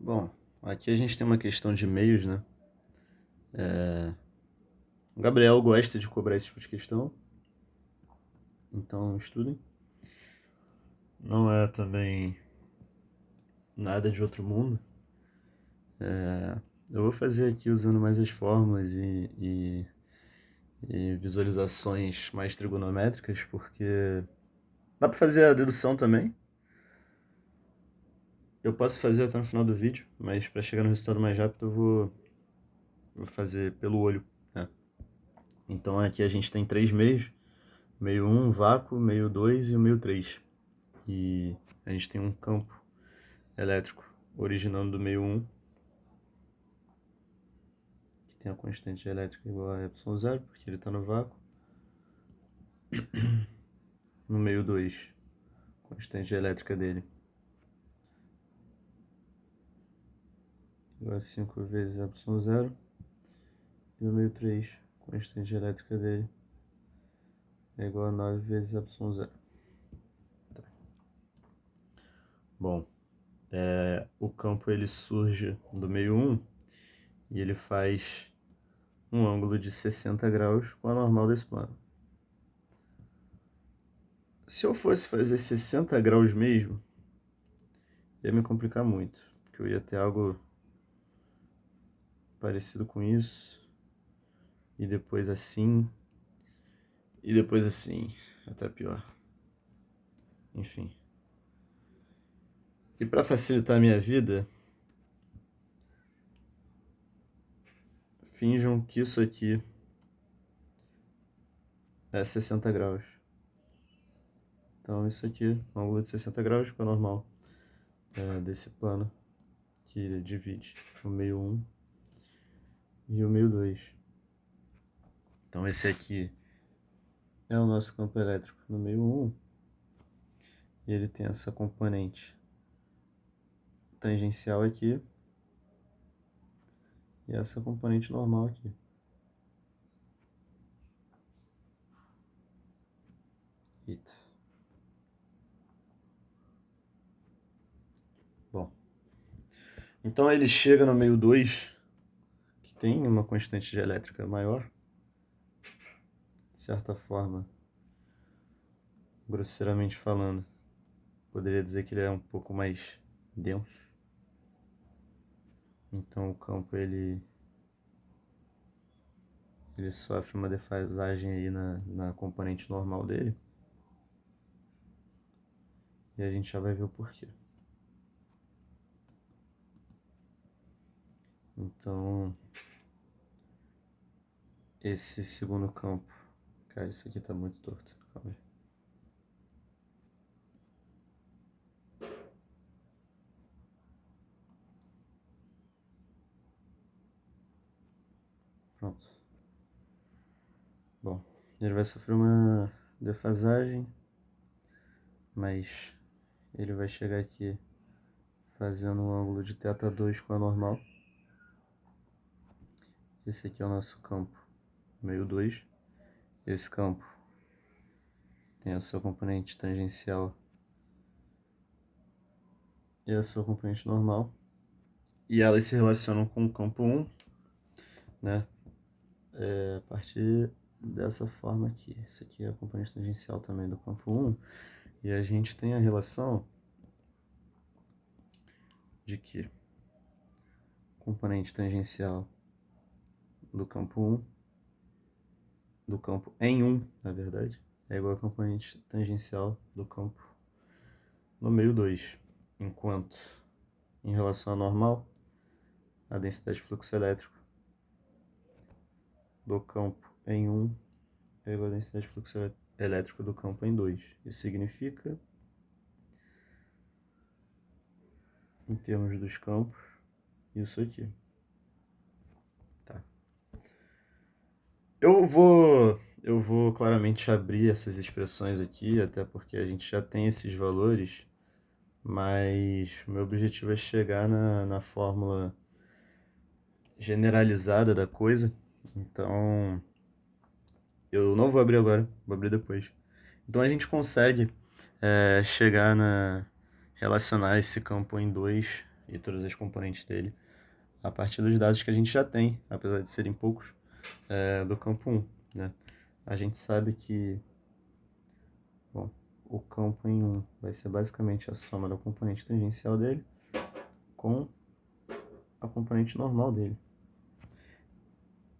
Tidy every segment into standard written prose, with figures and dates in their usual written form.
Bom, aqui a gente tem uma questão de meios, né? O Gabriel gosta de cobrar esse tipo de questão, então estudem. Não é também nada de outro mundo. Eu vou fazer aqui usando mais as fórmulas e visualizações mais trigonométricas, porque dá para fazer a dedução também. Eu posso fazer até no final do vídeo, mas para chegar no resultado mais rápido eu vou fazer pelo olho, né? Então aqui a gente tem três meios: meio 1, vácuo, meio 2 e o meio 3. E a gente tem um campo elétrico originando do meio 1, que tem a constante elétrica igual a ε0, porque ele está no vácuo. No meio 2, constante elétrica dele igual a 5 vezes ε0. E no meio 3, constante elétrica dele é igual a 9 vezes ε0. Tá. Bom, o campo ele surge do meio 1 e ele faz um ângulo de 60 graus com a normal desse plano. Se eu fosse fazer 60 graus mesmo, ia me complicar muito, porque eu ia ter algo parecido com isso, e depois assim, e depois assim, até pior. Enfim. E para facilitar a minha vida, finjam que isso aqui é 60 graus. Então isso aqui, um ângulo de 60 graus com a normal desse plano que divide o meio 1 e o meio 2. Então esse aqui é o nosso campo elétrico no meio 1 e ele tem essa componente tangencial aqui e essa componente normal aqui. Eita. Bom, então ele chega no meio 2, que tem uma constante de elétrica maior, de certa forma, grosseiramente falando, poderia dizer que ele é um pouco mais denso. Então o campo ele sofre uma defasagem aí na componente normal dele. E a gente já vai ver o porquê. Então, esse segundo campo... Cara, isso aqui tá muito torto. Calma aí. Pronto. Bom, ele vai sofrer uma defasagem, mas ele vai chegar aqui fazendo um ângulo de θ2 com a normal. Esse aqui é o nosso campo meio 2. Esse campo tem a sua componente tangencial e a sua componente normal. E elas se relacionam com o campo 1, né? A partir dessa forma aqui. Essa aqui é a componente tangencial também do campo 1. E a gente tem a relação de que componente tangencial do campo 1, do campo em 1, na verdade, é igual a componente tangencial do campo no meio 2. Enquanto, em relação à normal, a densidade de fluxo elétrico do campo em 1 é igual a densidade de fluxo elétrico do campo em 2. Isso significa, em termos dos campos, isso aqui. Tá. Eu vou claramente abrir essas expressões aqui, até porque a gente já tem esses valores, mas o meu objetivo é chegar na fórmula generalizada da coisa. Então, eu não vou abrir agora, vou abrir depois. Então a gente consegue chegar relacionar esse campo em 2 e todas as componentes dele a partir dos dados que a gente já tem, apesar de serem poucos, do campo 1, né? A gente sabe que, bom, o campo em 1 vai ser basicamente a soma da componente tangencial dele com a componente normal dele.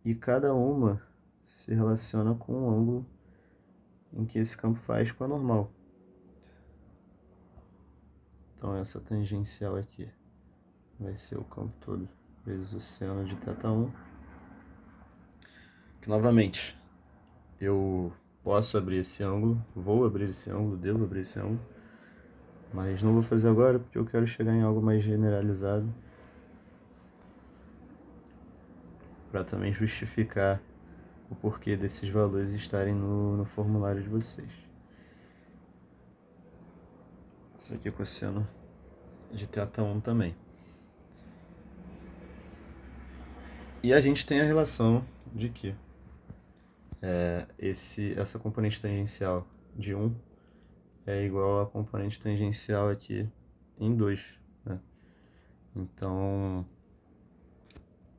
E cada uma se relaciona com o ângulo em que esse campo faz com a normal. Então essa tangencial aqui vai ser o campo todo vezes o seno de θ1, que novamente eu posso abrir esse ângulo, vou abrir esse ângulo, devo abrir esse ângulo, mas não vou fazer agora porque eu quero chegar em algo mais generalizado para também justificar o porquê desses valores estarem no formulário de vocês. Isso aqui é cosseno de θ1 também. E a gente tem a relação de que essa componente tangencial de 1 é igual à componente tangencial aqui em 2, né? Então,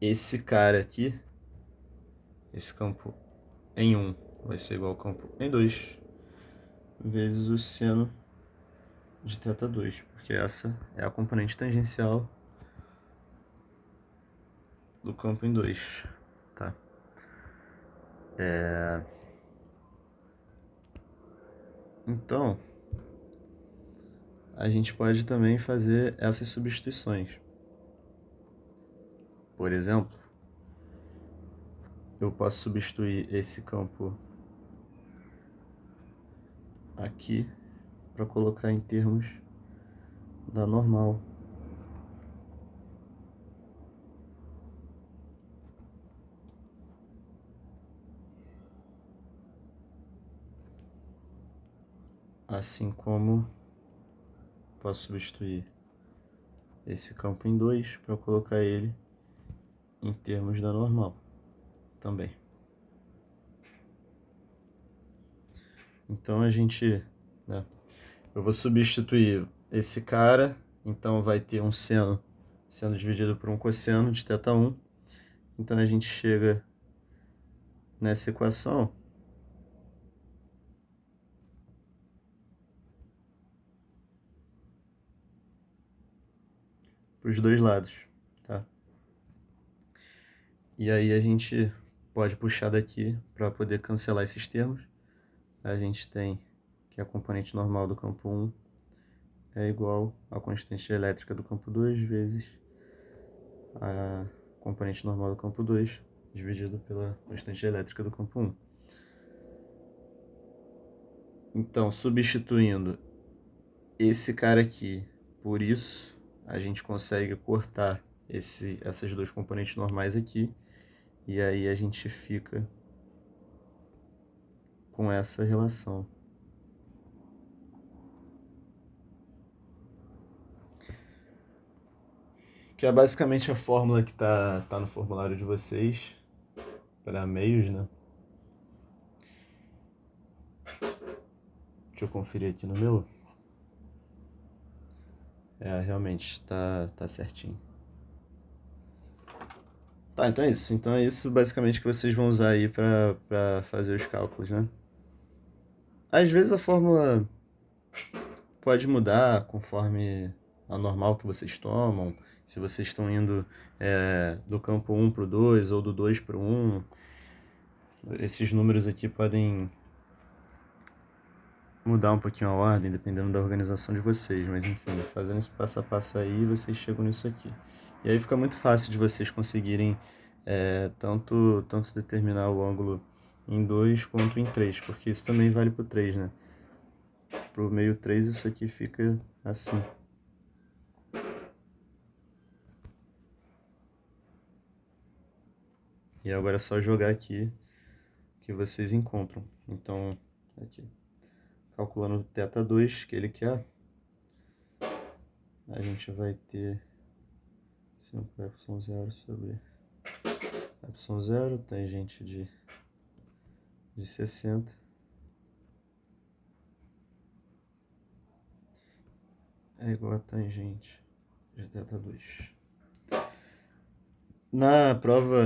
esse cara aqui, esse campo em 1 vai ser igual ao campo em 2 vezes o seno de θ2, porque essa é a componente tangencial do campo em 2, tá? Então, a gente pode também fazer essas substituições. Por exemplo, eu posso substituir esse campo aqui para colocar em termos da normal. Assim como posso substituir esse campo em 2 para colocar ele em termos da normal também. Então a gente, né, eu vou substituir esse cara, então vai ter um seno sendo dividido por um cosseno de θ1. Então a gente chega nessa equação para os dois lados, tá? E aí a gente pode puxar daqui para poder cancelar esses termos. A gente tem que a componente normal do campo 1 é igual à constante elétrica do campo 2 vezes a componente normal do campo 2 dividido pela constante elétrica do campo 1. Então, substituindo esse cara aqui por isso, a gente consegue cortar essas duas componentes normais aqui, e aí a gente fica com essa relação. Que é basicamente a fórmula que tá no formulário de vocês para meios, né? Deixa eu conferir aqui no meu. Realmente tá certinho. Tá, então é isso. Então é isso basicamente que vocês vão usar aí para fazer os cálculos, né? Às vezes a fórmula pode mudar conforme a normal que vocês tomam. Se vocês estão indo do campo 1 para o 2 ou do 2 para o 1. Esses números aqui podem mudar um pouquinho a ordem, dependendo da organização de vocês. Mas enfim, fazendo esse passo a passo aí, vocês chegam nisso aqui. E aí fica muito fácil de vocês conseguirem tanto determinar o ângulo em 2 quanto em 3, porque isso também vale para o 3, né? Para o meio 3 isso aqui fica assim. E agora é só jogar aqui que vocês encontram. Então, aqui, calculando o θ2 que ele quer, a gente vai ter 5y0 sobre y0, tangente de 60. É igual a tangente GTATA 2.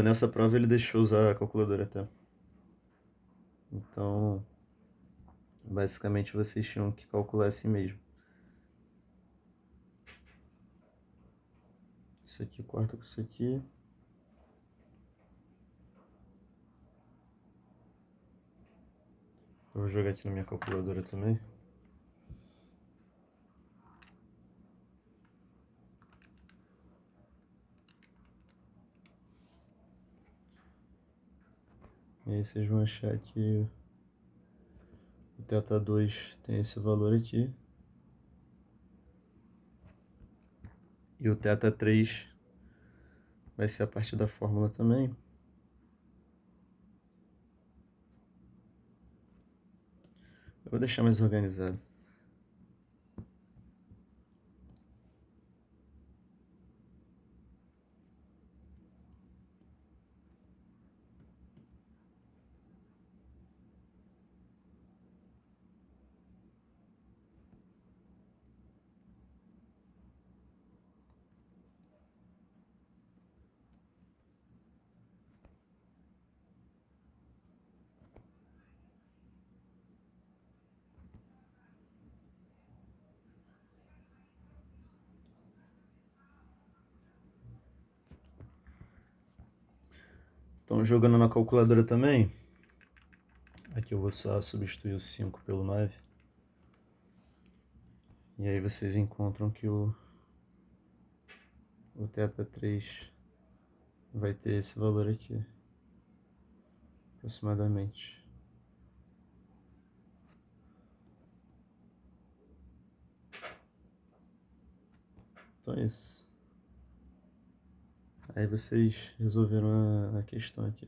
Nessa prova ele deixou usar a calculadora até. Então, basicamente vocês tinham que calcular assim mesmo. Isso aqui corta com isso aqui. Eu vou jogar aqui na minha calculadora também. E aí vocês vão achar que o θ2 tem esse valor aqui. E o θ3 vai ser a partir da fórmula também. Eu vou deixar mais organizado. Então, jogando na calculadora também, aqui eu vou só substituir o 5 pelo 9. E aí vocês encontram que o θ3 vai ter esse valor aqui, aproximadamente. Então é isso. Aí vocês resolveram a questão aqui.